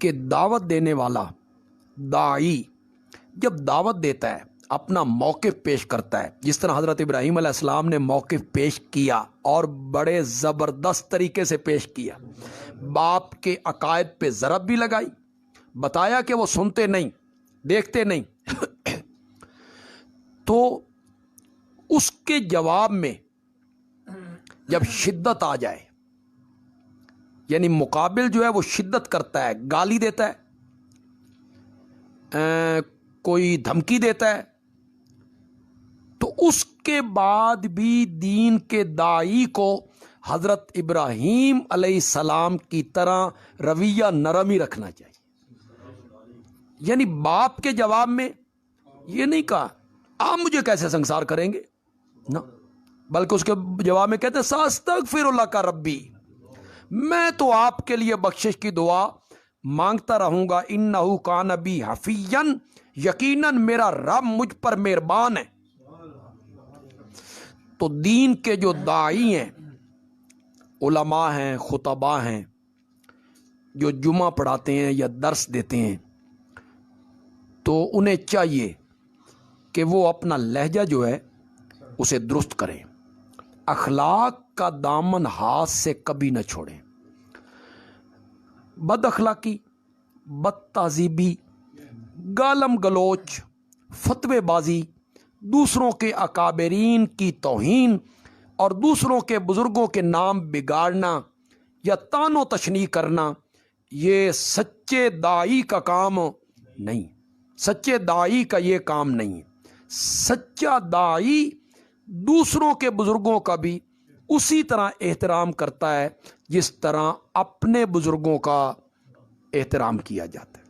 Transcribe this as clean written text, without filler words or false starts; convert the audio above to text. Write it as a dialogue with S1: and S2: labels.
S1: कि दावत देने वाला दाई जब दावत देता है, अपना मौक़िफ़ पेश करता है, जिस तरह हज़रत इब्राहीम अलैहिस्सलाम ने मौक़िफ़ पेश किया और बड़े ज़बरदस्त तरीके से पेश किया। बाप के अकायद पे ज़रब भी लगाई, बताया कि वो सुनते नहीं, देखते नहीं तो उसके जवाब में जब शिद्दत आ जाए, यानी मुकाबिल जो है वो शिद्दत करता है, गाली देता है, कोई धमकी देता है, तो उसके बाद भी दीन के दाई को हज़रत इब्राहीम अलैहिस्सलाम की तरह रवैया नरम ही रखना चाहिए। यानी बाप के जवाब में ये नहीं कहा आप मुझे कैसे संसार करेंगे ना, बल्कि उसके जवाब में कहते सास्तगफिरुल्लाह का रब्बी, मैं तो आपके लिए बख्शिश की दुआ मांगता रहूंगा, इन्नहु कान बी हफियन, यकीनन मेरा रब मुझ पर मेहरबान है। तो दीन के जो दाई हैं, उलमा हैं, खुतबा हैं, जो जुमा पढ़ाते हैं या दर्स देते हैं, तो उन्हें चाहिए कि वो अपना लहजा जो है उसे दुरुस्त करें, अखलाक का दामन हाथ से कभी न छोड़ें। बद अखलाकी, बद तहजीबी, गालम गलोच, फतवेबाजी, दूसरों के अकाबरीन की तौहीन और दूसरों के बुज़ुर्गों के नाम बिगाड़ना या तानो तशनी करना, ये सच्चे दाई का काम नहीं, सच्चे दाई का ये काम नहीं है। सच्चा दाई दूसरों के बुज़ुर्गों का भी उसी तरह एहतराम करता है जिस तरह अपने बुज़ुर्गों का एहतराम किया जाता है।